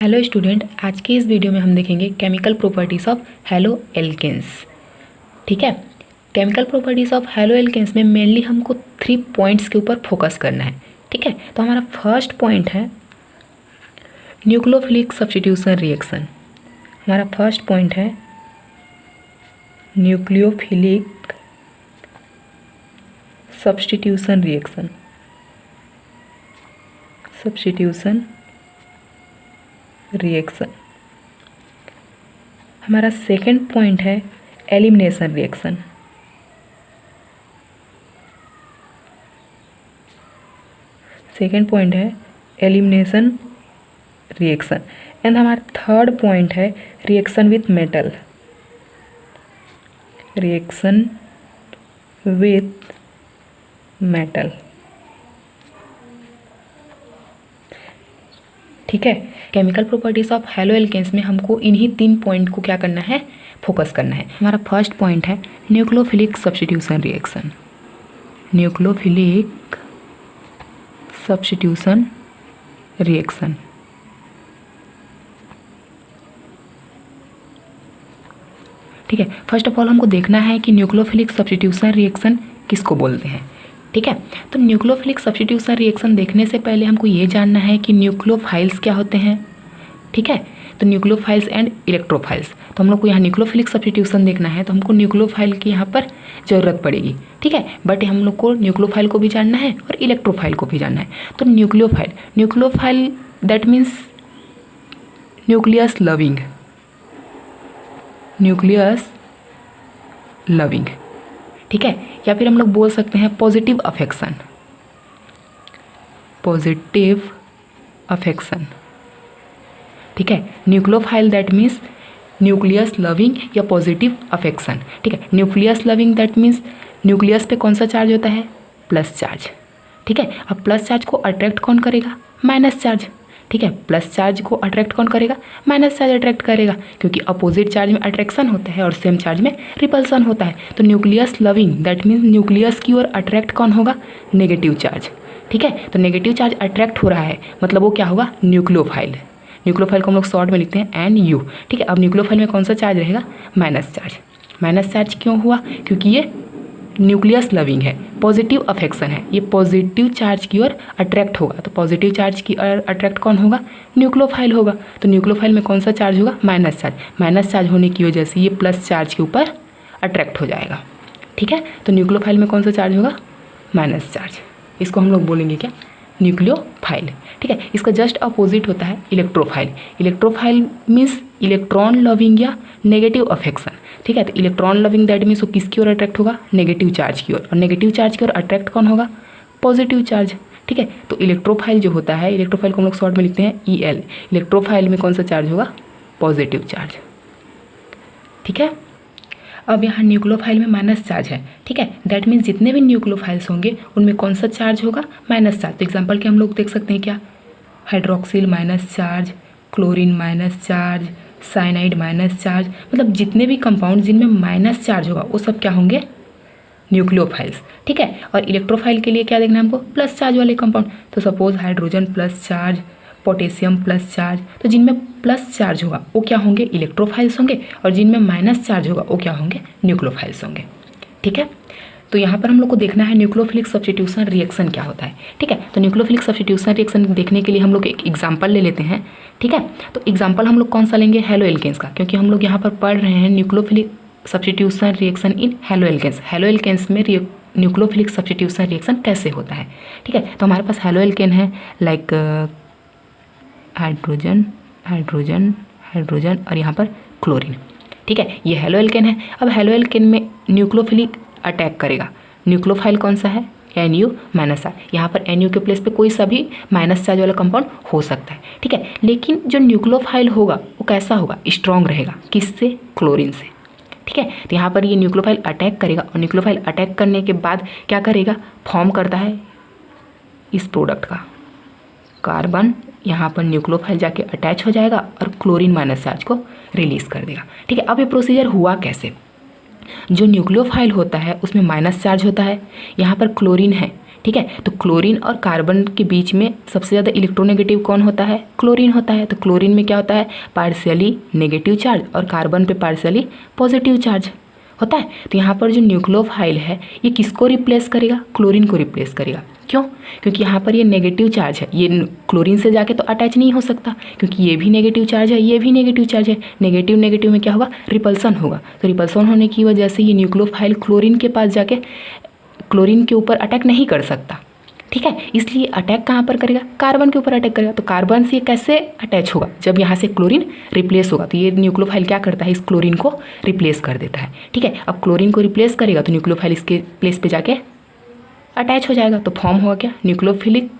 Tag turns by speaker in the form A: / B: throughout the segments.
A: Hello student, आज के इस वीडियो में हम देखेंगे chemical properties of haloalkanes. ठीक है, chemical properties of haloalkanes में मेनली हमको 3 पॉइंट्स के ऊपर फोकस करना है। ठीक है, तो हमारा फर्स्ट पॉइंट है न्यूक्लियोफिलिक सब्स्टिट्यूशन रिएक्शन। हमारा फर्स्ट पॉइंट है न्यूक्लियोफिलिक सब्स्टिट्यूशन रिएक्शन। हमारा सेकंड पॉइंट है एलिमिनेशन रिएक्शन। एंड हमारा थर्ड पॉइंट है रिएक्शन विथ मेटल। ठीक है, chemical properties of haloalkanes में हमको इन्हीं 3 पॉइंट को क्या करना है, फोकस करना है। हमारा फर्स्ट पॉइंट है न्यूक्लियोफिलिक सब्स्टिट्यूशन रिएक्शन। ठीक है, फर्स्ट ऑफ ऑल हमको देखना है कि न्यूक्लियोफिलिक सब्स्टिट्यूशन रिएक्शन किसको बोलते हैं। ठीक है, तो न्यूक्लियोफिलिक सब्स्टिट्यूशन रिएक्शन देखने से पहले हमको ये जानना है कि न्यूक्लियोफाइल्स क्या होते हैं। ठीक है, तो न्यूक्लियोफाइल्स एंड इलेक्ट्रोफाइल्स, तो हम लोग को यहाँ न्यूक्लियोफिलिक सब्स्टिट्यूशन देखना है, तो हमको न्यूक्लियोफाइल की यहाँ पर ज़रूरत पड़ेगी। ठीक है, बट हम लोग को न्यूक्लियोफाइल को भी जानना है और इलेक्ट्रोफाइल को भी जानना है। तो nucleophile that means nucleus loving. ठीक है, या फिर हम लोग बोल सकते हैं पॉजिटिव अफेक्शन। ठीक है, nucleophile that means nucleus loving या पॉजिटिव अफेक्शन। ठीक है, nucleus loving that means nucleus पे कौन सा चार्ज होता है, प्लस चार्ज। ठीक है, अब प्लस चार्ज को अट्रैक्ट कौन करेगा, माइनस चार्ज। ठीक है, प्लस चार्ज को अट्रैक्ट कौन करेगा, माइनस चार्ज अट्रैक्ट करेगा, क्योंकि अपोजिट चार्ज में अट्रैक्शन होता है और सेम चार्ज में रिपल्सन होता है। तो nucleus loving that means nucleus की ओर अट्रैक्ट कौन होगा, नेगेटिव चार्ज। ठीक है, तो नेगेटिव चार्ज अट्रैक्ट हो रहा है, मतलब वो क्या होगा, न्यूक्लियोफाइल को हम लोग शॉर्ट में लिखते हैं NU। ठीक है, अब न्यूक्लियोफाइल में कौन सा चार्ज रहेगा, माइनस चार्ज क्यों हुआ, क्योंकि ये न्यूक्लियस लविंग है, पॉजिटिव अफेक्शन है, ये पॉजिटिव चार्ज की ओर अट्रैक्ट होगा। तो पॉजिटिव चार्ज की ओर अट्रैक्ट कौन होगा, न्यूक्लियोफाइल होगा। तो न्यूक्लियोफाइल में कौन सा चार्ज होगा, माइनस चार्ज होने की वजह से ये प्लस चार्ज के ऊपर अट्रैक्ट हो जाएगा। ठीक है, तो न्यूक्लियोफाइल में कौन सा चार्ज होगा, माइनस चार्ज। इसको हम लोग बोलेंगे क्या, न्यूक्लियोफाइल। ठीक है, इसका जस्ट अपोजिट होता है इलेक्ट्रोफाइल मीन्स इलेक्ट्रॉन लविंग या नेगेटिव अफेक्शन। ठीक है, तो इलेक्ट्रॉन लविंग दैट मीन्स वो किसकी ओर अट्रैक्ट होगा, नेगेटिव चार्ज की ओर, और नेगेटिव चार्ज की ओर अट्रैक्ट कौन होगा, पॉजिटिव चार्ज। ठीक है, तो इलेक्ट्रोफाइल जो होता है, इलेक्ट्रोफाइल को हम लोग शॉर्ट में लिखते हैं EL। इलेक्ट्रोफाइल में कौन सा चार्ज होगा, पॉजिटिव चार्ज। ठीक है, अब यहाँ न्यूक्लियोफाइल में माइनस चार्ज है। ठीक है, दैट मीन्स जितने भी न्यूक्लियोफाइल्स होंगे उनमें कौन सा चार्ज होगा, माइनस चार्ज। तो एग्जाम्पल के हम लोग देख सकते हैं क्या, hydroxyl minus charge, chlorine minus charge, cyanide minus charge, मतलब जितने भी कंपाउंड जिनमें माइनस चार्ज होगा वो सब क्या होंगे, न्यूक्लियोफाइल्स। ठीक है, और इलेक्ट्रोफाइल के लिए क्या देखना है हमको, प्लस चार्ज वाले कंपाउंड। तो suppose hydrogen plus charge, potassium plus charge, तो जिनमें प्लस चार्ज होगा वो क्या होंगे, इलेक्ट्रोफाइल्स होंगे, और जिनमें माइनस चार्ज होगा वो क्या होंगे, न्यूक्लियोफाइल्स होंगे। ठीक है, तो यहाँ पर हम लोग को देखना है न्यूक्लियोफिलिक सब्स्टिट्यूशन रिएक्शन क्या होता है। ठीक है, तो न्यूक्लियोफिलिक सब्स्टिट्यूशन रिएक्शन देखने के लिए हम लोग एक एग्जांपल ले लेते हैं। ठीक है, तो एग्जांपल हम लोग कौन सा लेंगे, हेलो एल्केन्स का, क्योंकि हम लोग यहाँ पर पढ़ रहे हैं nucleophilic substitution reaction in haloalkanes में न्यूक्लियोफिलिक सब्स्टिट्यूशन रिएक्शन कैसे होता है। ठीक है, तो हमारे पास हेलो एल्केन है, लाइक हाइड्रोजन और यहाँ पर क्लोरीन। ठीक है, ये हेलो एल्केन है। अब हेलो एल्केन में न्यूक्लियोफिलिक अटैक करेगा, न्यूक्लियोफाइल कौन सा है, NU माइनस चार्ज। यहाँ पर NU के प्लेस पे कोई सा भी माइनस चार्ज वाला कंपाउंड हो सकता है। ठीक है, लेकिन जो न्यूक्लियोफाइल होगा वो कैसा होगा, स्ट्रॉन्ग रहेगा, किससे, क्लोरीन से। ठीक है, तो यहाँ पर ये न्यूक्लियोफाइल अटैक करेगा, और न्यूक्लियोफाइल अटैक करने के बाद क्या करेगा, फॉर्म करता है इस प्रोडक्ट का कार्बन, यहाँ पर न्यूक्लियोफाइल जाके अटैच हो जाएगा और क्लोरीन माइनस चार्ज को रिलीज़ कर देगा। ठीक है, अब ये प्रोसीजर हुआ कैसे, जो न्यूक्लियोफाइल होता है उसमें माइनस चार्ज होता है, यहाँ पर क्लोरीन है। ठीक है। तो क्लोरीन और कार्बन के बीच में सबसे ज़्यादा इलेक्ट्रोनेगेटिव कौन होता है? क्लोरीन होता है। तो क्लोरीन में क्या होता है? पार्शियली नेगेटिव चार्ज और कार्बन पे पार्शियली पॉजिटिव चार्ज होता है। तो यहाँ पर जो न्यूक्लियोफाइल है ये किसको रिप्लेस करेगा? क्लोरीन को रिप्लेस करेगा। क्यों? क्योंकि यहाँ पर ये नेगेटिव चार्ज है, ये क्लोरीन से जाके तो अटैच नहीं हो सकता, क्योंकि ये भी नेगेटिव चार्ज है, ये भी नेगेटिव चार्ज है। नेगेटिव नेगेटिव में क्या होगा? रिपल्सन होगा। तो रिपल्सन होने की वजह से ये न्यूक्लियोफाइल क्लोरीन के पास जाके क्लोरीन के ऊपर अटैक नहीं कर सकता, ठीक है। इसलिए अटैक कहाँ पर करेगा? कार्बन के ऊपर अटैक करेगा। तो कार्बन से कैसे अटैच होगा? जब यहाँ से क्लोरीन रिप्लेस होगा। तो ये न्यूक्लियोफाइल क्या करता है? इस क्लोरीन को रिप्लेस कर देता है, ठीक है। अब क्लोरीन को रिप्लेस करेगा तो न्यूक्लियोफाइल इसके प्लेस पे जाके अटैच हो जाएगा। तो फॉर्म होगा क्या? न्यूक्लियोफिलिक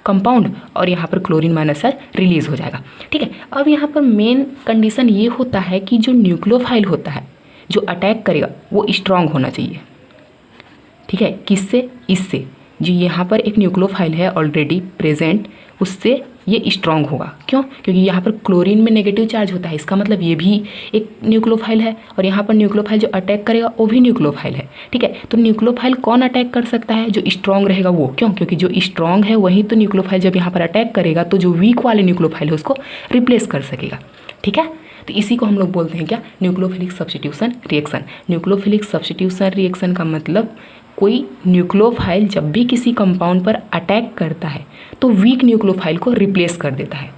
A: कंपाउंड, और यहाँ पर क्लोरीन माइनस चार्ज रिलीज हो जाएगा, ठीक है। अब यहाँ पर मेन कंडीशन ये होता है कि जो न्यूक्लियोफाइल होता है जो अटैक करेगा वो स्ट्रांग होना चाहिए, ठीक है। किससे? इससे जो यहाँ पर एक न्यूक्लियोफाइल है ऑलरेडी प्रेजेंट, उससे ये स्ट्रांग होगा। क्यों? क्योंकि यहाँ पर क्लोरीन में नेगेटिव चार्ज होता है, इसका मतलब ये भी एक न्यूक्लियोफाइल है, और यहाँ पर न्यूक्लियोफाइल जो अटैक करेगा वो भी न्यूक्लियोफाइल है, ठीक है। तो न्यूक्लियोफाइल कौन अटैक कर सकता है? जो स्ट्रांग रहेगा वो। क्यों? क्योंकि जो स्ट्रांग है वही तो न्यूक्लियोफाइल जब यहाँ पर अटैक करेगा तो जो वीक वाले न्यूक्लियोफाइल है उसको रिप्लेस कर सकेगा, ठीक है। तो इसी को हम लोग बोलते हैं क्या? Nucleophilic substitution reaction. Nucleophilic substitution reaction का मतलब कोई न्यूक्लियोफाइल जब भी किसी कंपाउंड पर अटैक करता है तो वीक न्यूक्लियोफाइल को रिप्लेस कर देता है,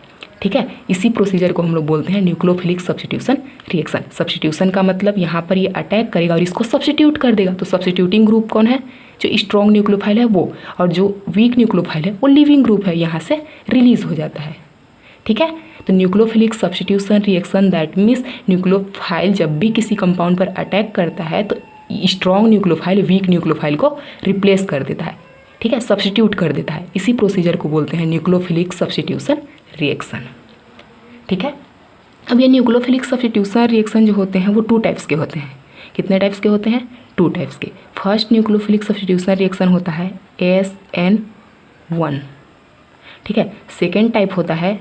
A: ठीक है। इसी प्रोसीजर को हम लोग बोलते हैं न्यूक्लियोफिलिक सब्स्टिट्यूशन रिएक्शन। सब्स्टिट्यूशन का मतलब यहाँ पर ये अटैक करेगा और इसको सब्स्टिट्यूट कर देगा। तो सब्स्टिट्यूटिंग ग्रुप कौन है? जो स्ट्रॉन्ग न्यूक्लियोफाइल है वो, और जो वीक न्यूक्लियोफाइल है वो लिविंग ग्रुप है, यहाँ से रिलीज हो जाता है, ठीक है। तो nucleophilic substitution reaction that means nucleophile जब भी किसी कंपाउंड पर अटैक करता है तो स्ट्रॉन्ग न्यूक्लियोफाइल वीक न्यूक्लियोफाइल को रिप्लेस कर देता है, ठीक है, सब्स्टिट्यूट कर देता है। इसी प्रोसीजर को बोलते हैं न्यूक्लियोफिलिक सब्स्टिट्यूशन रिएक्शन, ठीक है। अब ये न्यूक्लियोफिलिक सब्स्टिट्यूशन रिएक्शन जो होते हैं वो 2 टाइप्स के होते हैं। कितने टाइप्स के होते हैं? 2 टाइप्स के। फर्स्ट न्यूक्लियोफिलिक सब्स्टिट्यूशन रिएक्शन होता है SN1, ठीक है। सेकेंड टाइप होता है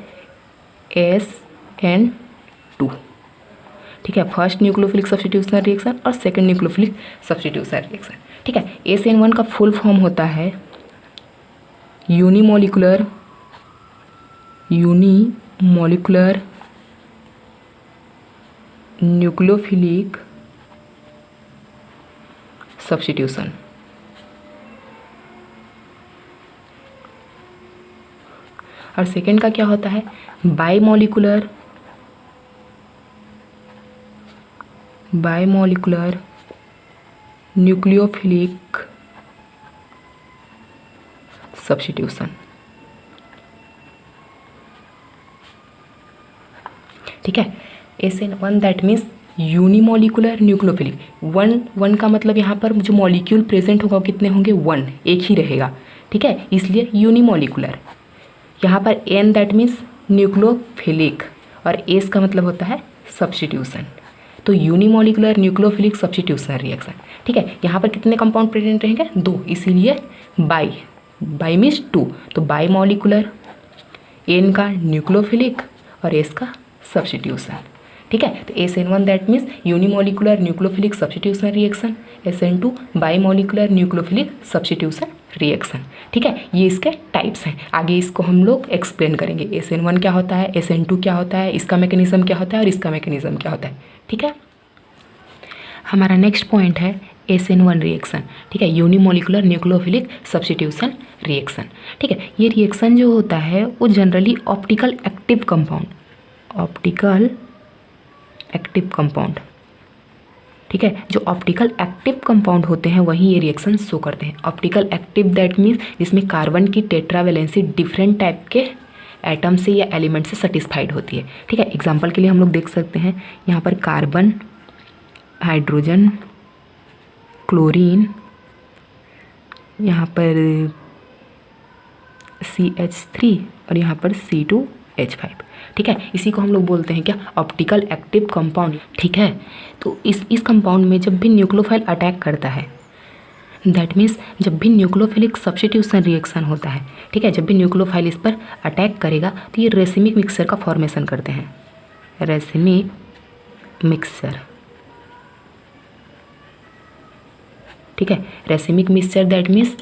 A: SN2, ठीक है। फर्स्ट न्यूक्लियोफिलिक सब्स्टिट्यूशन रिएक्शन और सेकंड न्यूक्लियोफिलिक सब्स्टिट्यूशन रिएक्शन, ठीक है। SN1 का फुल फॉर्म होता है यूनिमोलिकुलर न्यूक्लियोफिलिक सब्स्टिट्यूशन, और सेकंड का क्या होता है? बाइमोलिकुलर न्यूक्लियोफिलिक सब्स्टिट्यूशन, ठीक है। SN1 that means unimolecular nucleophilic. One का मतलब यहाँ पर जो मॉलिक्यूल प्रेजेंट होगा वो कितने होंगे? 1, एक ही रहेगा, ठीक है, इसलिए यूनिमोलिकुलर। यहाँ पर N दैट मीन्स न्यूक्लियोफिलिक और S का मतलब होता है सब्स्टिट्यूशन। तो यूनिमोलिकुलर न्यूक्लियोफिलिक सब्स्टिट्यूशन रिएक्शन, ठीक है। यहाँ पर कितने कंपाउंड प्रेजेंट रहेंगे? 2, इसीलिए बाई मीन्स 2। तो बाई मॉलिकुलर, N का न्यूक्लियोफिलिक और S का सब्स्टिट्यूशन, ठीक है। तो SN1 that means unimolecular nucleophilic substitution reaction, SN2 bimolecular nucleophilic substitution reaction, ठीक है। ये इसके टाइप्स हैं। आगे इसको हम लोग एक्सप्लेन करेंगे। SN1 क्या होता है, SN2 क्या होता है, इसका मैकेनिज्म क्या होता है और इसका मैकेनिज्म क्या होता है, ठीक है। हमारा नेक्स्ट पॉइंट है SN1 रिएक्शन, ठीक है, यूनिमोलिकुलर न्यूक्लियोफिलिक सब्स्टिट्यूशन रिएक्शन, ठीक है। ये रिएक्शन जो होता है वो जनरली ऑप्टिकल एक्टिव कंपाउंड, ठीक है। जो ऑप्टिकल एक्टिव कंपाउंड होते हैं वही ये रिएक्शन शो करते हैं। ऑप्टिकल एक्टिव दैट मीन्स जिसमें कार्बन की टेट्रावैलेंसी डिफरेंट टाइप के एटम से या एलिमेंट से सेटिस्फाइड होती है, ठीक है। एग्जांपल के लिए हम लोग देख सकते हैं यहाँ पर कार्बन, हाइड्रोजन, क्लोरीन, यहाँ पर CH3 और यहाँ पर C2H5, ठीक है। इसी को हम लोग बोलते हैं क्या? ऑप्टिकल एक्टिव कंपाउंड, ठीक है। तो इस कंपाउंड में जब भी न्यूक्लियोफाइल अटैक करता है दैट मीन्स जब भी न्यूक्लियोफिलिक सब्स्टिट्यूशन रिएक्शन होता है, ठीक है, जब भी न्यूक्लियोफाइल इस पर अटैक करेगा तो ये रेसिमिक मिक्सचर का फॉर्मेशन करते हैं। रेसिमिक मिक्सचर, ठीक है। Racemic mixture that means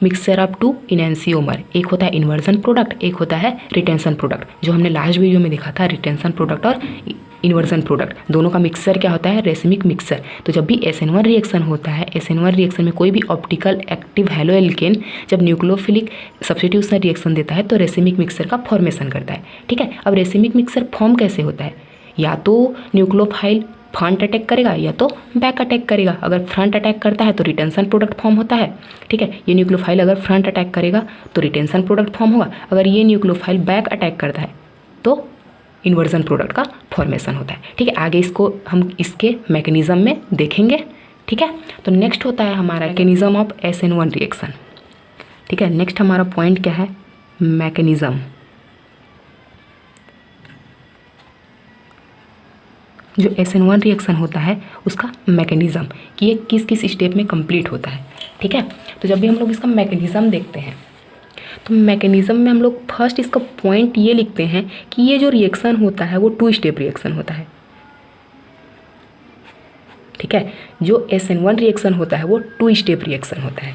A: mixture of two enantiomer, एक होता है इन्वर्जन प्रोडक्ट, एक होता है रिटेंशन प्रोडक्ट। जो हमने लास्ट वीडियो में देखा था रिटेंशन प्रोडक्ट और इन्वर्जन प्रोडक्ट, दोनों का मिक्सचर क्या होता है, रेसिमिक मिक्सचर। तो जब भी SN1 रिएक्शन होता है, SN1 रिएक्शन में कोई भी ऑप्टिकल एक्टिव हैलो एल्केन जब न्यूक्लियोफिलिक सब्स्टिट्यूशन रिएक्शन देता है तो रेसिमिक मिक्सचर का फॉर्मेशन करता है। ठीक है, अब रेसिमिक मिक्सचर फॉर्म कैसे होता है, या तो न्यूक्लियोफाइल फ्रंट अटैक करेगा या तो बैक अटैक करेगा। अगर फ्रंट अटैक करता है तो रिटेंशन प्रोडक्ट फॉर्म होता है। ठीक है, ये न्यूक्लियोफाइल अगर फ्रंट अटैक करेगा तो रिटेंशन प्रोडक्ट फॉर्म होगा। अगर ये न्यूक्लियोफाइल बैक अटैक करता है तो इन्वर्जन प्रोडक्ट का फॉर्मेशन होता है। ठीक है, आगे इसको हम इसके मैकेनिज्म में देखेंगे। ठीक है, तो नेक्स्ट होता है हमारा मैकेनिज्म ऑफ SN1 रिएक्शन। ठीक है, नेक्स्ट हमारा पॉइंट क्या है, मैकेनिज्म। जो SN1 रिएक्शन होता है उसका मैकेनिज्म कि ये किस किस स्टेप में कंप्लीट होता है। ठीक है, तो जब भी हम लोग इसका मैकेनिज्म देखते हैं तो मैकेनिज्म में हम लोग फर्स्ट इसका पॉइंट ये लिखते हैं कि ये जो रिएक्शन होता है वो 2 स्टेप रिएक्शन होता है। ठीक है, जो SN1 रिएक्शन होता है वो 2 स्टेप रिएक्शन होता है।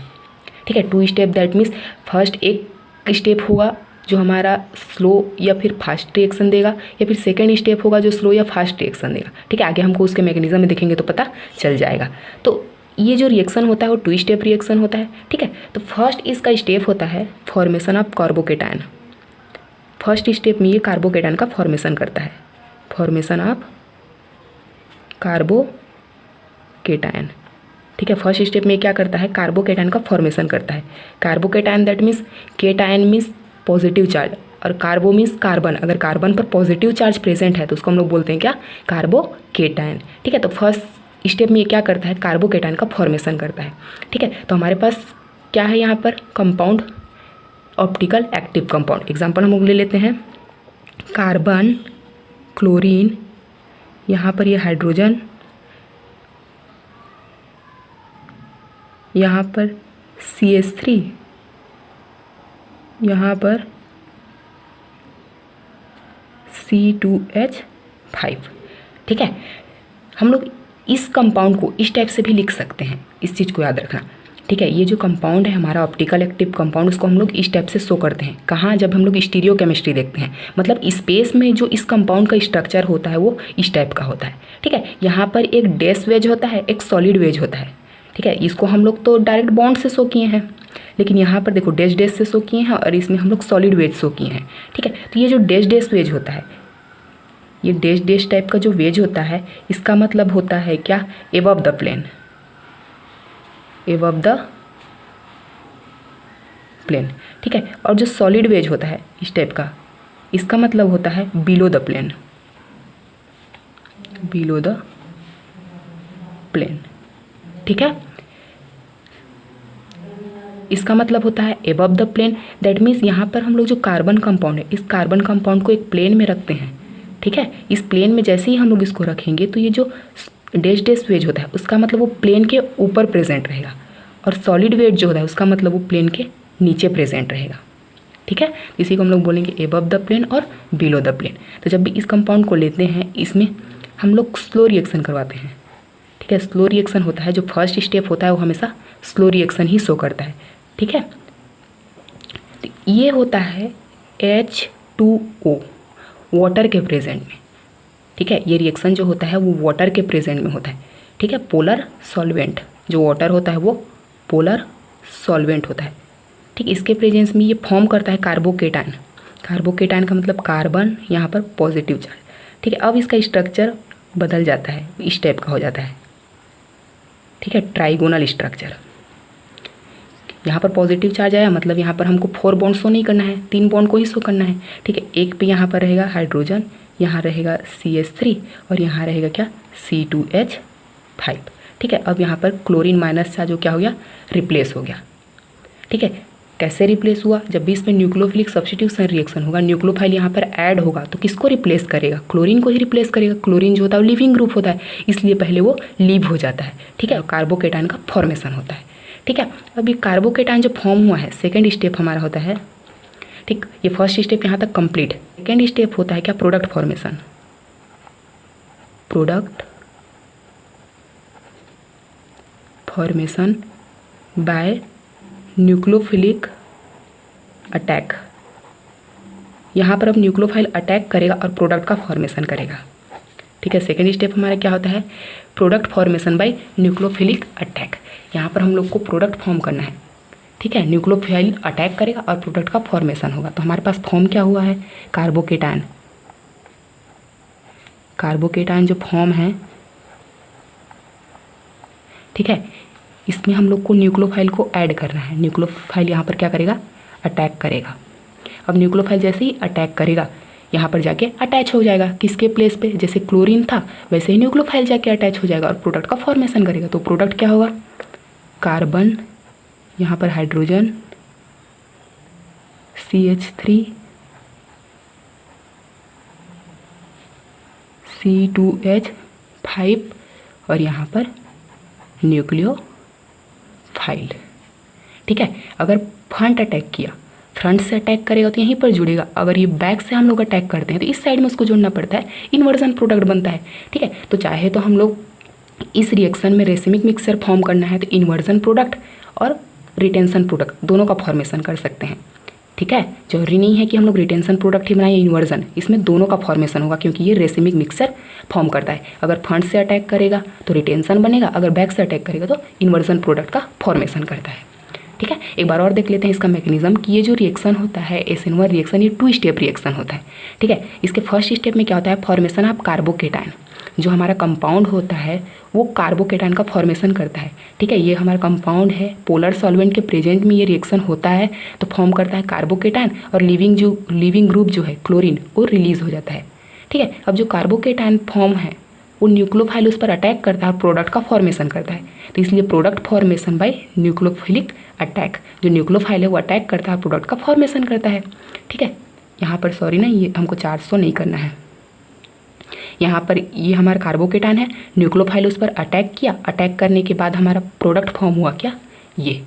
A: ठीक है, 2 स्टेप दैट मीन्स फर्स्ट एक स्टेप होगा जो हमारा स्लो या फिर फास्ट रिएक्शन देगा, या फिर सेकेंड स्टेप होगा जो स्लो या फास्ट रिएक्शन देगा। ठीक है, आगे हमको उसके मैकेनिज्म में देखेंगे तो पता चल जाएगा। तो ये जो रिएक्शन होता है वो 2 स्टेप रिएक्शन होता है। ठीक है, तो फर्स्ट इसका स्टेप होता है formation of carbocation. First step में ये कार्बोकेटायन का फॉर्मेशन करता है, फॉर्मेशन ऑफ कार्बोकेटायन। ठीक है, फर्स्ट स्टेप में क्या करता है, कार्बोकेटायन का फॉर्मेशन करता है। Carbocation that means cation means positive charge और कार्बो मीन्स कार्बन। अगर कार्बन पर पॉजिटिव चार्ज प्रेजेंट है तो उसको हम लोग बोलते हैं क्या, कार्बोकेटायन। ठीक है, तो फर्स्ट स्टेप में ये क्या करता है, कार्बोकेटायन का फॉर्मेशन करता है। ठीक है, तो हमारे पास क्या है यहाँ पर, compound optical active compound. Example हम लोग ले लेते हैं कार्बन, क्लोरीन, यहाँ पर ये हाइड्रोजन, यहाँ पर CH3, यहाँ पर C2H5। ठीक है, हम लोग इस कंपाउंड को इस टाइप से भी लिख सकते हैं, इस चीज़ को याद रखना। ठीक है, ये जो कंपाउंड है हमारा ऑप्टिकल एक्टिव कंपाउंड, उसको हम लोग इस टाइप से शो करते हैं। कहाँ, जब हम लोग स्टीरियो केमिस्ट्री देखते हैं, मतलब स्पेस में जो इस कंपाउंड का स्ट्रक्चर होता है वो इस टाइप का होता है। ठीक है, यहाँ पर एक डैश वेज होता है, एक सॉलिड वेज होता है। ठीक है, इसको हम लोग तो डायरेक्ट बॉन्ड से शो किए हैं, लेकिन यहाँ पर देखो डैश डैश से शो किए हैं और इसमें हम लोग सॉलिड वेज शो किए हैं। ठीक है, तो ये जो डैश डैश वेज होता है, ये डैश डैश टाइप का जो वेज होता है, इसका मतलब होता है क्या, above the plane, above the plane. ठीक है, और जो सॉलिड वेज होता है इस टाइप का, इसका मतलब होता है below the plane, below the plane. ठीक है, इसका मतलब होता है above the plane, that means यहाँ पर हम लोग जो कार्बन कंपाउंड है, इस कार्बन कंपाउंड को एक प्लेन में रखते हैं। ठीक है, इस प्लेन में जैसे ही हम लोग इसको रखेंगे तो ये जो डैश डैश वेज होता है उसका मतलब वो प्लेन के ऊपर प्रेजेंट रहेगा, और सॉलिड वेज जो होता है उसका मतलब वो प्लेन के नीचे प्रेजेंट रहेगा। ठीक है, इसी को हम लोग बोलेंगे एबव द प्लेन और बिलो द प्लेन। तो जब भी इस कंपाउंड को लेते हैं इसमें हम लोग स्लो रिएक्शन करवाते हैं। ठीक है, स्लो रिएक्शन होता है, जो फर्स्ट स्टेप होता है वो हमेशा स्लो रिएक्शन ही शो करता है। ठीक है, तो ये होता है H2O वाटर के प्रेजेंट में। ठीक है, ये रिएक्शन जो होता है वो वाटर के प्रेजेंट में होता है। ठीक है, पोलर सॉल्वेंट, जो वाटर होता है वो पोलर सॉल्वेंट होता है। ठीक, इसके प्रेजेंस में ये फॉर्म करता है कार्बोकेटायन। कार्बोकेटायन का मतलब कार्बन, यहाँ पर पॉजिटिव चार्ज। ठीक है, अब इसका स्ट्रक्चर बदल जाता है, इस टाइप का हो जाता है। ठीक है, ट्राइगोनल स्ट्रक्चर। यहाँ पर पॉजिटिव चार्ज आया, मतलब यहाँ पर हमको 4 बॉन्ड शो नहीं करना है, 3 बॉन्ड को ही शो करना है। ठीक है, एक पे यहाँ पर रहेगा हाइड्रोजन, यहाँ रहेगा CH3 और यहाँ रहेगा क्या, C2H5। ठीक है, अब यहाँ पर क्लोरीन माइनस चार्ज जो क्या हो गया, रिप्लेस हो गया। ठीक है, कैसे रिप्लेस हुआ, जब भी इसमें न्यूक्लियोफिलिक सब्स्टिट्यूशन रिएक्शन होगा, न्यूक्लियोफाइल यहाँ पर ऐड होगा तो किसको रिप्लेस करेगा, क्लोरीन को ही रिप्लेस करेगा। क्लोरीन जो होता है वो लिविंग ग्रुप होता है, इसलिए पहले वो लीव हो जाता है। ठीक है, कार्बोकेटायन का फॉर्मेशन होता है। ठीक है, अब ये कार्बोकेटायन जो फॉर्म हुआ है, सेकेंड स्टेप हमारा होता है। ठीक, ये फर्स्ट स्टेप यहाँ तक कंप्लीट। सेकेंड स्टेप होता है क्या, product formation. Product formation by nucleophilic attack, यहाँ पर अब न्यूक्लियोफाइल अटैक करेगा और प्रोडक्ट का फॉर्मेशन करेगा। ठीक है, सेकेंड स्टेप हमारा क्या होता है, product formation by nucleophilic attack. यहाँ पर हम लोग को प्रोडक्ट फॉर्म करना है। ठीक है, न्यूक्लियोफाइल अटैक करेगा और प्रोडक्ट का फॉर्मेशन होगा। तो हमारे पास फॉर्म क्या हुआ है, कार्बोकेटायन। कार्बोकेटायन जो फॉर्म है, ठीक है, इसमें हम लोग को न्यूक्लियोफाइल को ऐड करना है। न्यूक्लियोफाइल यहाँ पर क्या करेगा, अटैक करेगा। अब न्यूक्लियोफाइल जैसे ही अटैक करेगा यहाँ पर जाके अटैच हो जाएगा, किसके प्लेस पे, जैसे क्लोरीन था वैसे ही न्यूक्लियोफाइल जाके अटैच हो जाएगा और प्रोडक्ट का फॉर्मेशन करेगा। तो प्रोडक्ट क्या होगा, कार्बन, यहाँ पर हाइड्रोजन CH3 C2H5 और यहाँ पर न्यूक्लियोफाइल। ठीक है, अगर फ्रंट अटैक किया, फ्रंट से अटैक करेगा तो यहीं पर जुड़ेगा। अगर ये बैक से हम लोग अटैक करते हैं तो इस साइड में उसको जोड़ना पड़ता है, इन्वर्जन प्रोडक्ट बनता है। ठीक है, तो चाहे तो हम लोग इस रिएक्शन में रेसिमिक मिक्सचर फॉर्म करना है तो इन्वर्जन प्रोडक्ट और रिटेंशन प्रोडक्ट दोनों का फॉर्मेशन कर सकते हैं। ठीक है, जरूरी नहीं है कि हम लोग रिटेंशन प्रोडक्ट ही बनाए इन्वर्जन, इसमें दोनों का फॉर्मेशन होगा क्योंकि ये रेसिमिक मिक्सचर फॉर्म करता है। अगर फ्रंट से अटैक करेगा तो रिटेंशन बनेगा, अगर बैक से अटैक करेगा तो इन्वर्जन प्रोडक्ट का फॉर्मेशन करता है। ठीक है, एक बार और देख लेते हैं इसका मैकेनिज्म कि ये जो रिएक्शन होता है SN1 रिएक्शन, ये 2 स्टेप रिएक्शन होता है। ठीक है, इसके फर्स्ट स्टेप में क्या होता है, फॉर्मेशन ऑफ कार्बोकेटायन। जो हमारा कंपाउंड होता है वो कार्बोकेटायन का फॉर्मेशन करता है। ठीक है, ये हमारा कंपाउंड है, पोलर सॉल्वेंट के प्रेजेंट में ये रिएक्शन होता है तो फॉर्म करता है कार्बोकेटायन और लिविंग ग्रुप जो है क्लोरीन वो रिलीज हो जाता है। ठीक है, अब जो कार्बोकेटायन फॉर्म है वो न्यूक्लियोफाइल उस पर अटैक करता है और प्रोडक्ट का फॉर्मेशन करता है। तो इसलिए product formation by nucleophilic attack, जो न्यूक्लियोफाइल है वो अटैक करता है, प्रोडक्ट का फॉर्मेशन करता है। ठीक है, यहाँ पर सॉरी ना, ये हमको 400 नहीं करना है। यहाँ पर ये हमारा कार्बोकेटायन है, न्यूक्लियोफाइल उस पर अटैक किया, अटैक करने के बाद हमारा प्रोडक्ट फॉर्म हुआ क्या, ये।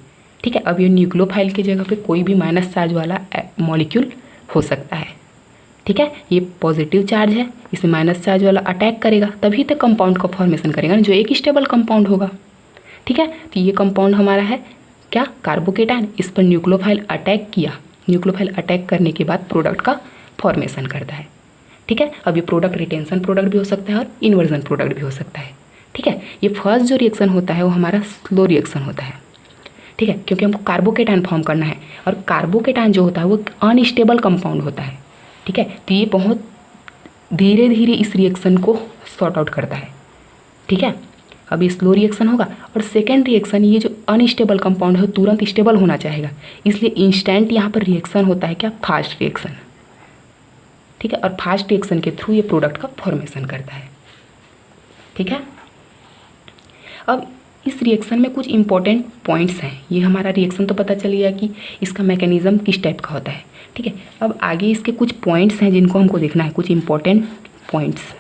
A: ठीक है, अब ये न्यूक्लियोफाइल की जगह पे कोई भी माइनस चार्ज वाला मॉलिक्यूल हो सकता है। ठीक है, ये पॉजिटिव चार्ज है, इसमें माइनस चार्ज वाला अटैक करेगा तभी तो कंपाउंड का फॉर्मेशन करेगा ना, जो एक स्टेबल कंपाउंड होगा। ठीक है, तो ये कंपाउंड हमारा है क्या, कार्बोकेटायन। इस पर न्यूक्लियोफाइल अटैक किया, न्यूक्लियोफाइल अटैक करने के बाद प्रोडक्ट का फॉर्मेशन करता है। ठीक है, अब ये प्रोडक्ट रिटेंशन प्रोडक्ट भी हो सकता है और इन्वर्जन प्रोडक्ट भी हो सकता है। ठीक है, ये फर्स्ट जो रिएक्शन होता है वो हमारा स्लो रिएक्शन होता है। ठीक है, क्योंकि हमको कार्बोकेटायन फॉर्म करना है और कार्बोकेटायन जो होता है वो अनस्टेबल कंपाउंड होता है। ठीक है, तो ये बहुत धीरे धीरे इस रिएक्शन को सॉर्ट आउट करता है। ठीक है, अब ये स्लो रिएक्शन होगा और सेकेंड रिएक्शन, ये जो अनस्टेबल कंपाउंड है तुरंत स्टेबल होना चाहेगा, इसलिए इंस्टेंट यहाँ पर रिएक्शन होता है क्या, फास्ट रिएक्शन। ठीक है, और फास्ट रिएक्शन के थ्रू ये प्रोडक्ट का फॉर्मेशन करता है। ठीक है, अब इस रिएक्शन में कुछ इंपॉर्टेंट पॉइंट्स हैं। ये हमारा रिएक्शन तो पता चल गया कि इसका मैकेनिज्म किस टाइप का होता है। ठीक है, अब आगे इसके कुछ पॉइंट्स हैं जिनको हमको देखना है, कुछ इंपॉर्टेंट पॉइंट्स।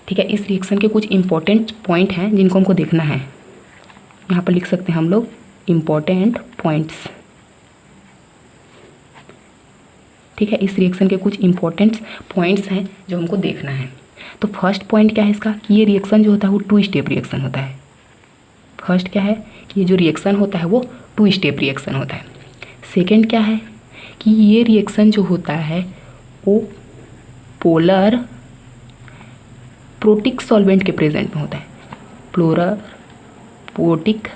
A: ठीक है, इस रिएक्शन के कुछ इंपॉर्टेंट पॉइंट हैं जिनको हमको देखना है। यहाँ पर लिख सकते हैं हम लोग इंपॉर्टेंट पॉइंट्स। ठीक है, इस रिएक्शन के कुछ इंपॉर्टेंट पॉइंट्स हैं जो हमको देखना है। तो फर्स्ट पॉइंट क्या है इसका, कि ये रिएक्शन जो होता है वो 2 स्टेप रिएक्शन होता है। फर्स्ट क्या है कि ये जो रिएक्शन होता है वो 2 स्टेप रिएक्शन होता है। सेकेंड क्या है कि ये रिएक्शन जो होता है वो पोलर प्रोटिक सॉल्वेंट के प्रेजेंट में होता है। Polar protic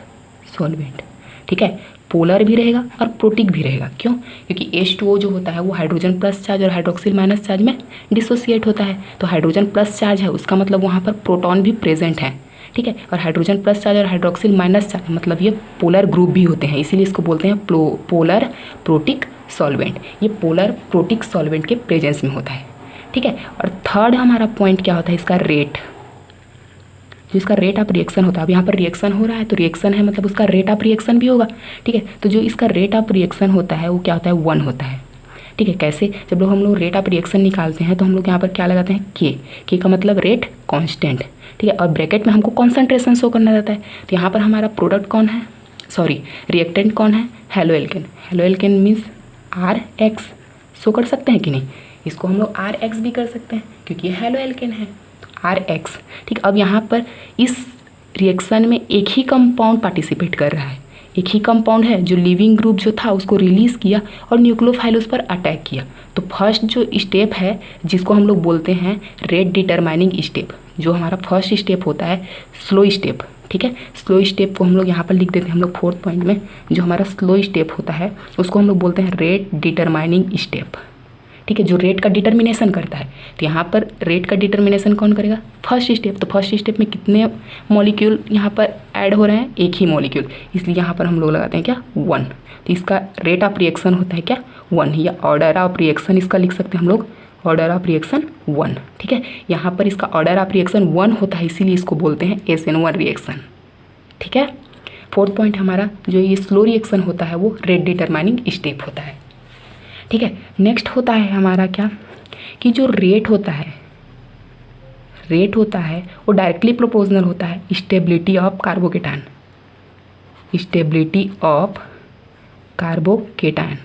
A: solvent. ठीक है, पोलर भी रहेगा और प्रोटिक भी रहेगा। क्यों, क्योंकि H2O जो होता है वो हाइड्रोजन प्लस चार्ज और हाइड्रोक्सिल माइनस चार्ज में डिसोसिएट होता है। तो हाइड्रोजन प्लस चार्ज है उसका मतलब वहाँ पर प्रोटॉन भी प्रेजेंट है। ठीक है, और हाइड्रोजन प्लस चार्ज और हाइड्रोक्सिल माइनस चार्ज मतलब ये पोलर ग्रुप भी होते हैं, इसीलिए इसको बोलते हैं पोलर प्रोटिक सॉल्वेंट। ये पोलर प्रोटिक सॉल्वेंट के प्रेजेंस में होता है। ठीक है, और थर्ड हमारा पॉइंट क्या होता है, इसका रेट। जो इसका रेट ऑफ रिएक्शन होता है, अब यहाँ पर रिएक्शन हो रहा है तो रिएक्शन है मतलब उसका रेट ऑफ रिएक्शन भी होगा। ठीक है, तो जो इसका रेट ऑफ रिएक्शन होता है वो क्या होता है, 1 होता है। ठीक है, कैसे, जब हम लोग रेट ऑफ रिएक्शन निकालते हैं तो हम लोग यहाँ पर क्या लगाते हैं, के का मतलब रेट कांस्टेंट। ठीक है, और ब्रैकेट में हमको कॉन्सेंट्रेशन शो करना रहता है। तो यहाँ पर हमारा प्रोडक्ट कौन है, सॉरी रिएक्टेंट कौन है, haloalkane. Haloalkane means RX show कर सकते हैं कि नहीं, इसको हम लोग RX भी कर सकते हैं क्योंकि ये हेलोएल्केन है, RX। ठीक, अब यहाँ पर इस रिएक्शन में एक ही कंपाउंड पार्टिसिपेट कर रहा है, एक ही कंपाउंड है जो लिविंग ग्रुप जो था उसको रिलीज़ किया और न्यूक्लियोफाइल उस पर अटैक किया। तो फर्स्ट जो स्टेप है जिसको हम लोग बोलते हैं रेट डिटरमाइनिंग स्टेप, जो हमारा फर्स्ट स्टेप होता है स्लो स्टेप, ठीक है। स्लो स्टेप को हम लोग यहाँ पर लिख देते हैं हम लोग 4th पॉइंट में। जो हमारा स्लो स्टेप होता है उसको हम लोग बोलते हैं रेट डिटरमाइनिंग स्टेप, ठीक है, जो रेट का डिटर्मिनेशन करता है। तो यहाँ पर रेट का डिटर्मिनेशन कौन करेगा? First step. तो फर्स्ट स्टेप में कितने मॉलिक्यूल यहाँ पर ऐड हो रहे हैं? एक ही मॉलिक्यूल, इसलिए यहाँ पर हम लोग लगाते हैं क्या? 1। तो इसका रेट ऑफ रिएक्शन होता है क्या? 1, या ऑर्डर ऑफ रिएक्शन इसका लिख सकते हैं हम लोग, ऑर्डर ऑफ रिएक्शन 1, ठीक है। यहाँ पर इसका ऑर्डर ऑफ रिएक्शन 1 होता है, इसीलिए इसको बोलते हैं SN1 रिएक्शन, ठीक है। 4th पॉइंट हमारा जो ये स्लो रिएक्शन होता है वो रेट डिटरमाइनिंग स्टेप होता है, ठीक है। नेक्स्ट होता है हमारा क्या कि जो रेट होता है वो डायरेक्टली प्रोपोर्शनल होता है stability of carbocation, stability of carbocation,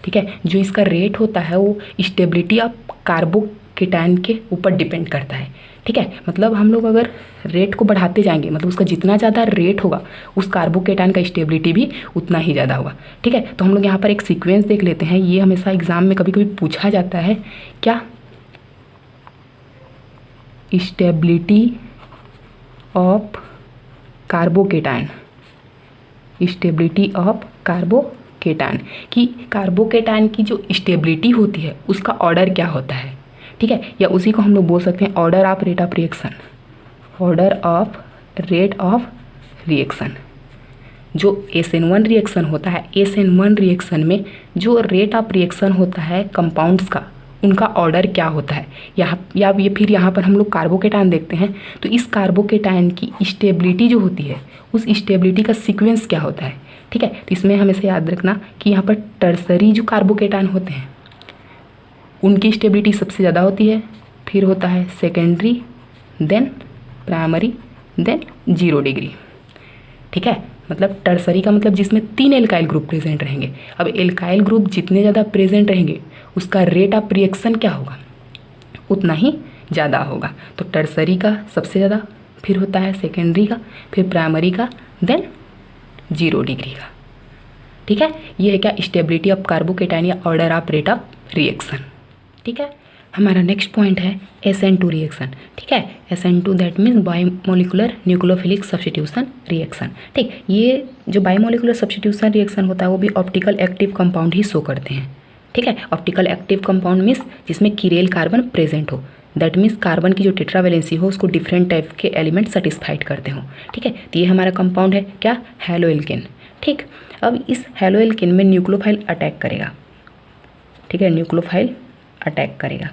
A: ठीक है। जो इसका रेट होता है वो स्टेबिलिटी ऑफ कार्बोकेटायन के ऊपर डिपेंड करता है, ठीक है। मतलब हम लोग अगर रेट को बढ़ाते जाएंगे, मतलब उसका जितना ज़्यादा रेट होगा उस कार्बोकेटायन का स्टेबिलिटी भी उतना ही ज़्यादा होगा, ठीक है। तो हम लोग यहाँ पर एक सीक्वेंस देख लेते हैं, ये हमेशा एग्जाम में कभी कभी पूछा जाता है क्या? Stability of carbocation, stability of carbocation की कार्बोकेटायन की जो स्टेबिलिटी होती है उसका ऑर्डर क्या होता है, ठीक है। या उसी को हम लोग बोल सकते हैं order of rate of reaction, order of rate of reaction. जो SN1 रिएक्शन होता है, SN1 रिएक्शन में जो रेट ऑफ रिएक्शन होता है कंपाउंड्स का, उनका ऑर्डर क्या होता है। यहाँ या ये फिर यहाँ पर हम लोग कार्बोकेटायन देखते हैं, तो इस कार्बोकेटायन की स्टेबिलिटी जो होती है उस स्टेबिलिटी का सीक्वेंस क्या होता है, ठीक है। तो इसमें हमेशा याद रखना कि यहाँ पर टर्सरी जो कार्बोकेटायन होते हैं उनकी स्टेबिलिटी सबसे ज़्यादा होती है, फिर होता है secondary, then primary, then 0 degree, ठीक है। मतलब टर्सरी का मतलब जिसमें 3 एल्काइल ग्रुप प्रेजेंट रहेंगे। अब एल्काइल ग्रुप जितने ज़्यादा प्रेजेंट रहेंगे उसका रेट ऑफ रिएक्शन क्या होगा? उतना ही ज़्यादा होगा। तो टर्सरी का सबसे ज़्यादा, फिर होता है सेकेंडरी का, फिर प्राइमरी का, देन 0 डिग्री का, ठीक है। ये है क्या? स्टेबिलिटी ऑफ कार्बोकेटायन या order of rate of reaction, ठीक है। हमारा नेक्स्ट पॉइंट है SN2 रिएक्शन, ठीक है। SN2 that means biomolecular nucleophilic substitution reaction, ठीक। ये जो बायोमोलिकुलर सब्स्टिट्यूशन रिएक्शन होता है वो भी ऑप्टिकल एक्टिव कंपाउंड ही शो करते हैं, ठीक है। ऑप्टिकल एक्टिव कंपाउंड मीन्स जिसमें कीरेल कार्बन प्रेजेंट हो, दैट मीन्स कार्बन की जो टेट्रावैलेंसी हो उसको डिफरेंट टाइप के एलिमेंट सेटिस्फाइड करते हो, ठीक है। तो ये हमारा कंपाउंड है क्या? हैलोएल्केन, ठीक। अब इस हैलोएल्केन में न्यूक्लियोफाइल अटैक करेगा, ठीक है, न्यूक्लियोफाइल अटैक करेगा।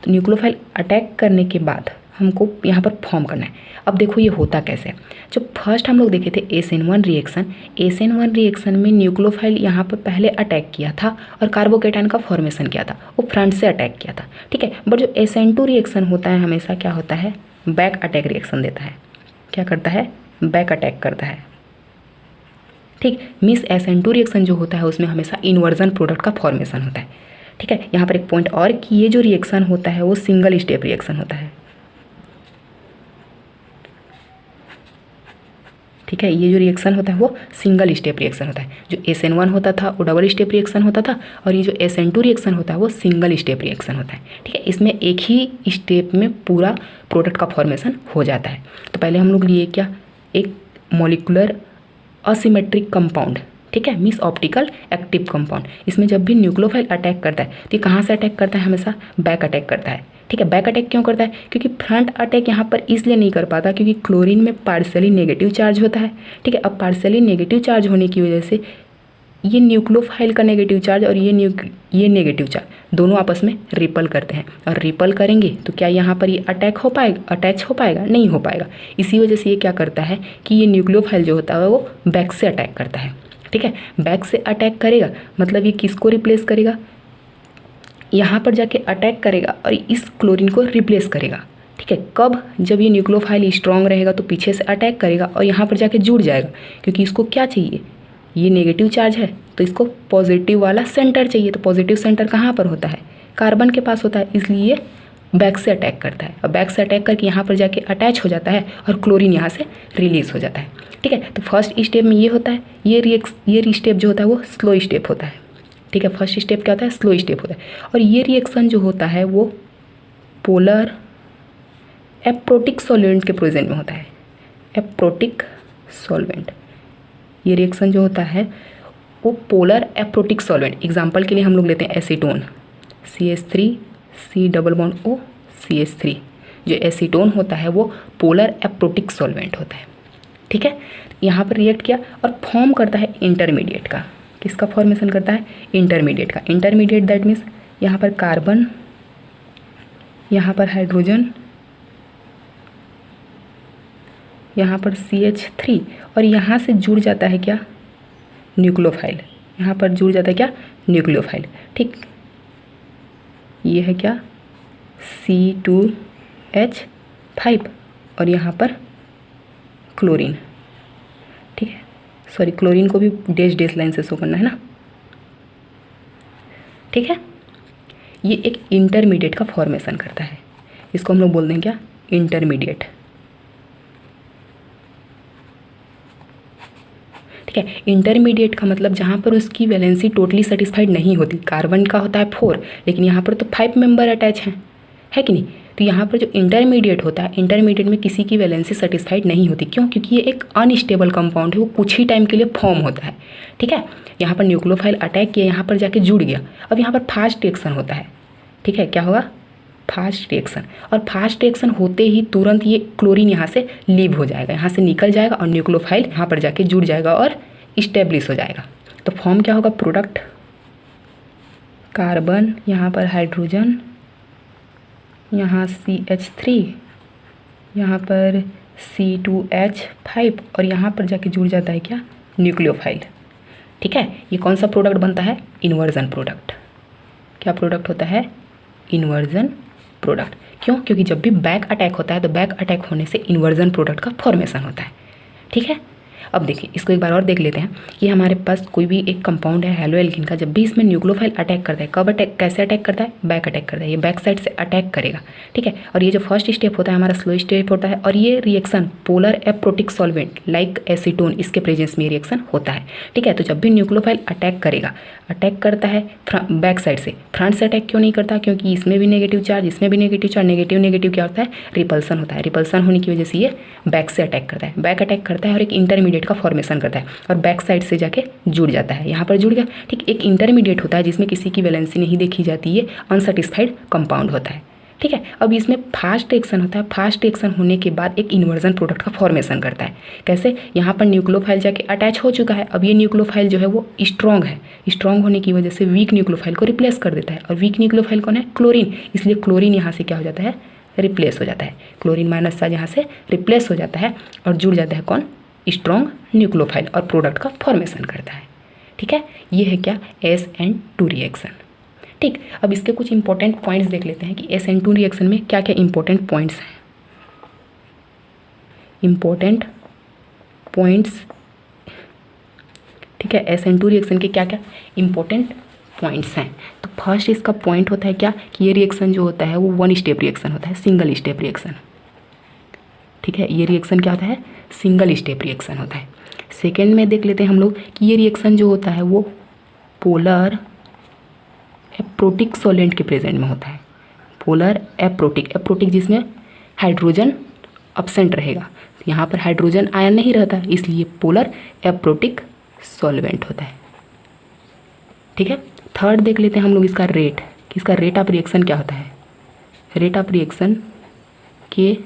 A: तो न्यूक्लियोफाइल अटैक करने के बाद हमको यहाँ पर फॉर्म करना है। अब देखो ये होता कैसे। जो फर्स्ट हम लोग देखे थे SN1 रिएक्शन, SN1 रिएक्शन में न्यूक्लियोफाइल यहाँ पर पहले अटैक किया था और कार्बोकेटायन का फॉर्मेशन किया था, वो फ्रंट से अटैक किया था, ठीक है। बट जो SN2 रिएक्शन होता है हमेशा क्या होता है? बैक अटैक रिएक्शन देता है। क्या करता है? बैक अटैक करता है, ठीक। मीन्स SN2 रिएक्शन जो होता है उसमें हमेशा इन्वर्जन प्रोडक्ट का फॉर्मेशन होता है, ठीक है। यहाँ पर एक पॉइंट और कि ये जो रिएक्शन होता है वो सिंगल स्टेप रिएक्शन होता है, ठीक है। ये जो रिएक्शन होता है वो सिंगल स्टेप रिएक्शन होता है। जो SN1 होता था वो डबल स्टेप रिएक्शन होता था और ये जो SN2 रिएक्शन होता है वो सिंगल स्टेप रिएक्शन होता है, ठीक है। इसमें एक ही स्टेप में पूरा प्रोडक्ट का फॉर्मेशन हो जाता है। तो पहले हम लोग लिए क्या? एक मॉलिकुलर असिमेट्रिक कंपाउंड, ठीक है, मीन्स ऑप्टिकल एक्टिव कंपाउंड। इसमें जब भी न्यूक्लियोफाइल अटैक करता है तो ये कहाँ से अटैक करता है? हमेशा बैक अटैक करता है, ठीक है। बैक अटैक क्यों करता है? क्योंकि फ्रंट अटैक यहाँ पर इसलिए नहीं कर पाता क्योंकि क्लोरीन में पार्शियली नेगेटिव चार्ज होता है, ठीक है। अब पार्शियली नेगेटिव चार्ज होने की वजह से ये न्यूक्लियोफाइल का नेगेटिव चार्ज और ये नेगेटिव चार्ज दोनों आपस में रिपल करते हैं, और रिपल करेंगे तो क्या यहाँ पर ये अटैच हो पाएगा? नहीं हो पाएगा। इसी वजह से ये क्या करता है कि ये न्यूक्लियोफाइल जो होता है वो बैक से अटैक करता है, ठीक है। बैक से अटैक करेगा मतलब ये किसको रिप्लेस करेगा? यहाँ पर जाके अटैक करेगा और इस क्लोरीन को रिप्लेस करेगा, ठीक है। कब? जब ये न्यूक्लियोफाइल स्ट्रॉन्ग रहेगा तो पीछे से अटैक करेगा और यहाँ पर जाके जुड़ जाएगा, क्योंकि इसको क्या चाहिए? ये नेगेटिव चार्ज है तो इसको पॉजिटिव वाला सेंटर चाहिए। तो पॉजिटिव सेंटर कहाँ पर होता है? कार्बन के पास होता है, इसलिए बैक से अटैक करता है और बैक से अटैक करके यहाँ पर जाके अटैच हो जाता है और क्लोरीन यहाँ से रिलीज हो जाता है। ठीक है, तो फर्स्ट स्टेप में ये होता है, ये स्टेप जो होता है वो स्लो स्टेप होता है। ठीक है, फर्स्ट स्टेप क्या होता है, स्लो स्टेप होता है। और ये रिएक्शन जो होता है वो पोलर एप्रोटिक सॉल्वेंट के प्रेजेंट में होता है। एप्रोटिक सॉल्वेंट, ये रिएक्शन जो होता है वो पोलर एप्रोटिक सॉल्वेंट, एग्जाम्पल के लिए हम लोग लेते हैं acetone, CH3 C double bond O CH3, जो एसीटोन होता है वो पोलर एप्रोटिक सॉल्वेंट होता है। ठीक है, यहाँ पर रिएक्ट किया और फॉर्म करता है इंटरमीडिएट का। किसका फॉर्मेशन करता है, इंटरमीडिएट का। इंटरमीडिएट दैट मीन्स यहाँ पर कार्बन, यहाँ पर हाइड्रोजन, यहाँ पर CH3 और यहाँ से जुड़ जाता है क्या, न्यूक्लियोफाइल। यहाँ पर जुड़ जाता है क्या, न्यूक्लियोफाइल। ठीक, ये है क्या, C2H5 और यहाँ पर क्लोरीन। ठीक है, सॉरी क्लोरीन को भी डैश लाइन से शो करना है ना। ठीक है, ये एक इंटरमीडिएट का फॉर्मेशन करता है, इसको हम लोग बोल देंगे क्या, इंटरमीडिएट। ठीक है, इंटरमीडिएट का मतलब जहाँ पर उसकी वैलेंसी टोटली सेटिस्फाइड नहीं होती। कार्बन का होता है 4 लेकिन यहाँ पर तो 5 मेंबर अटैच हैं, है कि नहीं। तो यहाँ पर जो इंटरमीडिएट होता है, इंटरमीडिएट में किसी की वैलेंसी सेटिस्फाइड नहीं होती। क्यों, क्योंकि ये एक अनस्टेबल कंपाउंड है, वो कुछ ही टाइम के लिए फॉर्म होता है। ठीक है, यहाँ पर न्यूक्लियोफाइल अटैक किया, यहाँ पर जाके जुड़ गया। अब यहाँ पर फास्ट रिएक्शन होता है। ठीक है, क्या होगा, फास्ट रिएक्शन। और फास्ट रिएक्शन होते ही तुरंत ये क्लोरीन यहाँ से लीव हो जाएगा, यहाँ से निकल जाएगा और न्यूक्लियोफाइल यहाँ पर जाके जुड़ जाएगा और इस्टेब्लिश हो जाएगा। तो फॉर्म क्या होगा, प्रोडक्ट कार्बन, यहाँ पर हाइड्रोजन, यहाँ CH3, यहाँ पर C2H5 और यहाँ पर जाके जुड़ जाता है क्या, न्यूक्लियोफाइल। ठीक है, ये कौन सा प्रोडक्ट बनता है, इन्वर्जन प्रोडक्ट। क्या प्रोडक्ट होता है, इन्वर्जन प्रोडक्ट। क्यों, क्योंकि जब भी बैक अटैक होता है तो बैक अटैक होने से इन्वर्जन प्रोडक्ट का फॉर्मेशन होता है। ठीक है, अब देखिए इसको एक बार और देख लेते हैं कि हमारे पास कोई भी एक कंपाउंड है हेलो एल्किन का, जब भी इसमें न्यूक्लियोफाइल अटैक करता है, कब अटैक, कैसे अटैक करता है, बैक अटैक करता है, ये बैक साइड से अटैक करेगा। ठीक है, और ये जो फर्स्ट स्टेप होता है हमारा स्लो स्टेप होता है और ये reaction polar aprotic solvent like acetone, इसके प्रेजेंस में रिएक्शन होता है। ठीक है, तो जब भी न्यूक्लियोफाइल अटैक करेगा, अटैक करता है बैक साइड से, फ्रंट से अटैक क्यों नहीं करता, क्योंकि इसमें भी नेगेटिव चार्ज, इसमें भी नेगेटिव चार्ज, नेगेटिव क्या होता है, रिपल्सन होता है। रिपल्सन होने की वजह से ये बैक से अटैक करता है, बैक अटैक करता है और एक इंटरमीडिएट का फॉर्मेशन करता है और बैक साइड से जाके जुड़ जाता है, यहाँ पर जुड़ गया। ठीक, एक इंटरमीडिएट होता है जिसमें किसी की वैलेंसी नहीं देखी जाती, ये अनसेटिस्फाइड कंपाउंड होता है। ठीक है, अब इसमें फास्ट रिएक्शन होता है। फास्ट रिएक्शन होने के बाद एक इन्वर्जन प्रोडक्ट का फॉर्मेशन करता है। कैसे, यहाँ पर न्यूक्लियोफाइल जाके अटैच हो चुका है, अब ये न्यूक्लियोफाइल जो है वो स्ट्रॉन्ग है, स्ट्रॉन्ग होने की वजह से वीक न्यूक्लियोफाइल को रिप्लेस कर देता है। और वीक न्यूक्लियोफाइल कौन है, क्लोरीन, इसलिए क्लोरीन यहाँ से क्या हो जाता है, रिप्लेस हो जाता है। क्लोरीन माइनस चार्ज यहाँ से रिप्लेस हो जाता है और जुड़ जाता है कौन, स्ट्रॉन्ग न्यूक्लियोफाइल और प्रोडक्ट का फॉर्मेशन करता है। ठीक है, ये है क्या, SN2 रिएक्शन। ठीक, अब इसके कुछ इंपॉर्टेंट पॉइंट्स देख लेते हैं कि SN2 रिएक्शन में क्या क्या इंपॉर्टेंट पॉइंट्स हैं। इंपॉर्टेंट पॉइंट्स, ठीक है, SN2 रिएक्शन के क्या क्या इंपॉर्टेंट पॉइंट्स हैं। तो फर्स्ट इसका पॉइंट होता है क्या, कि ये रिएक्शन जो होता है वो 1 स्टेप रिएक्शन होता है, सिंगल स्टेप रिएक्शन। ठीक है, ये रिएक्शन क्या होता है, सिंगल स्टेप रिएक्शन होता है। सेकेंड में देख लेते हैं हम लोग कि ये रिएक्शन जो होता है वो पोलर एप्रोटिक सॉल्वेंट के प्रेजेंट में होता है। पोलर एप्रोटिक, एप्रोटिक जिसमें हाइड्रोजन अब्सेंट रहेगा, यहाँ पर हाइड्रोजन आयन नहीं रहता, इसलिए पोलर एप्रोटिक सॉल्वेंट होता है। ठीक है, थर्ड देख लेते हैं हम लोग इसका रेट, कि इसका रेट ऑफ रिएक्शन क्या होता है। रेट ऑफ रिएक्शन के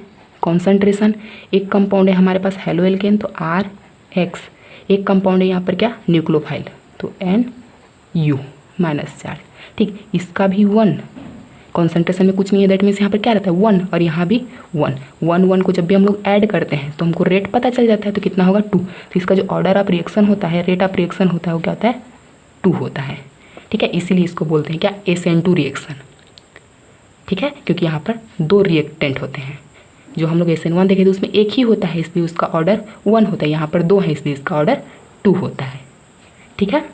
A: कॉन्सेंट्रेशन, एक कंपाउंड है हमारे पास हेलो एल्केन तो RX, एक कंपाउंड है यहाँ पर क्या, न्यूक्लियोफाइल तो NU माइनस चार्ज। ठीक, इसका भी 1, कॉन्सेंट्रेशन में कुछ नहीं है, दैट मीन्स यहाँ पर क्या रहता है 1 और यहाँ भी 1 1 को जब भी हम लोग ऐड करते हैं तो हमको रेट पता चल जाता है, तो कितना होगा 2। तो इसका जो ऑर्डर ऑफ रिएक्शन होता है, रेट ऑफ रिएक्शन होता है, वो क्या होता है 2 होता है। ठीक है, इसीलिए इसको बोलते हैं क्या, SN2 रिएक्शन। ठीक है, क्योंकि यहाँ पर 2 रिएक्टेंट होते हैं। जो हम लोग SN1 देखे थे उसमें एक ही होता है, इसलिए उसका ऑर्डर 1 होता है, यहाँ पर 2 है इसलिए इसका ऑर्डर 2 होता है। ठीक है,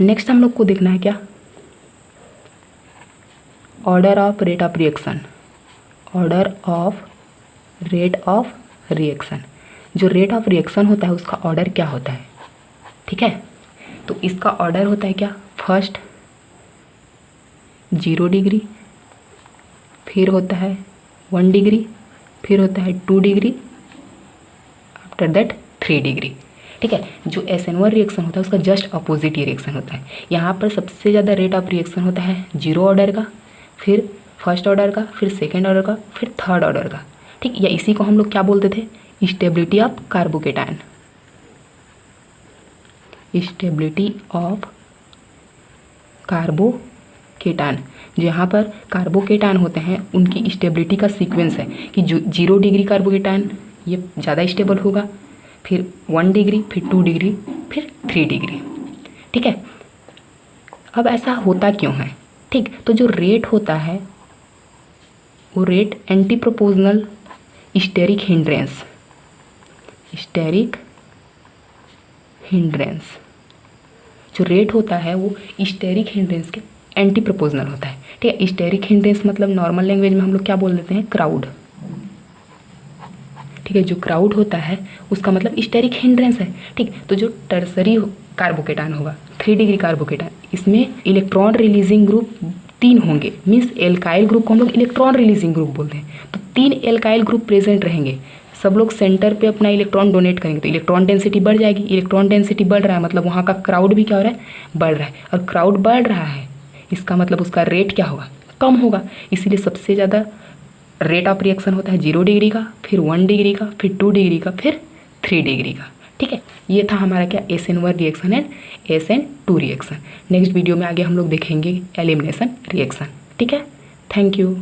A: नेक्स्ट हम लोग को देखना है क्या, order of rate of reaction, order of rate of reaction, जो रेट ऑफ रिएक्शन होता है उसका ऑर्डर क्या होता है, ठीक है। तो इसका ऑर्डर होता है क्या, फर्स्ट 0 डिग्री, फिर होता है 1 डिग्री, फिर होता है 2 डिग्री, आफ्टर दैट 3 डिग्री, ठीक है। जो SN1 रिएक्शन होता है उसका जस्ट अपोजिट ही रिएक्शन होता है। यहाँ पर सबसे ज़्यादा रेट ऑफ रिएक्शन होता है 0 ऑर्डर का, फिर फर्स्ट ऑर्डर का, फिर सेकेंड ऑर्डर का, फिर थर्ड ऑर्डर का, ठीक। या इसी को हम लोग क्या बोलते थे, stability of carbocation, stability of carbocation. जहाँ पर कार्बोकेटायन होते हैं उनकी स्टेबिलिटी का सीक्वेंस है कि जो 0 डिग्री कार्बोकेटायन ये ज़्यादा स्टेबल होगा, फिर 1 डिग्री, फिर 2 डिग्री, फिर 3 डिग्री, ठीक है। अब ऐसा होता क्यों है, ठीक। तो जो रेट होता है वो rate anti proportional steric hindrance, steric hindrance, जो रेट होता है वो स्टेरिक हिंड्रेंस के एंटी प्रोपोर्शनल होता है, ठीक है। स्टेरिक हिंड्रेंस मतलब नॉर्मल लैंग्वेज में हम लोग क्या बोल देते हैं, क्राउड, ठीक है। जो क्राउड होता है उसका मतलब स्टेरिक हिंड्रेंस है, ठीक। तो जो टर्सरी कार्बोकेटायन होगा 3 डिग्री कार्बोकेटायन, इसमें इलेक्ट्रॉन रिलीजिंग ग्रुप 3 होंगे, मीन्स एल्काइल ग्रुप को हम लोग इलेक्ट्रॉन रिलीजिंग ग्रुप बोलते हैं। तो 3 एल्काइल ग्रुप प्रेजेंट रहेंगे, सब लोग सेंटर पे अपना इलेक्ट्रॉन डोनेट करेंगे, तो इलेक्ट्रॉन डेंसिटी बढ़ जाएगी। इलेक्ट्रॉन डेंसिटी बढ़ रहा है मतलब वहाँ का क्राउड भी क्या हो रहा है, बढ़ रहा है, और क्राउड बढ़ रहा है इसका मतलब उसका रेट क्या होगा, कम होगा। इसीलिए सबसे ज़्यादा रेट ऑफ रिएक्शन होता है 0 डिग्री का, फिर 1 डिग्री का, फिर 2 डिग्री का, फिर 3 डिग्री का, ठीक है। ये था हमारा क्या, SN1 reaction and SN2 reaction. Next video में आगे हम लोग देखेंगे एलिमिनेशन रिएक्शन, ठीक है। Thank you.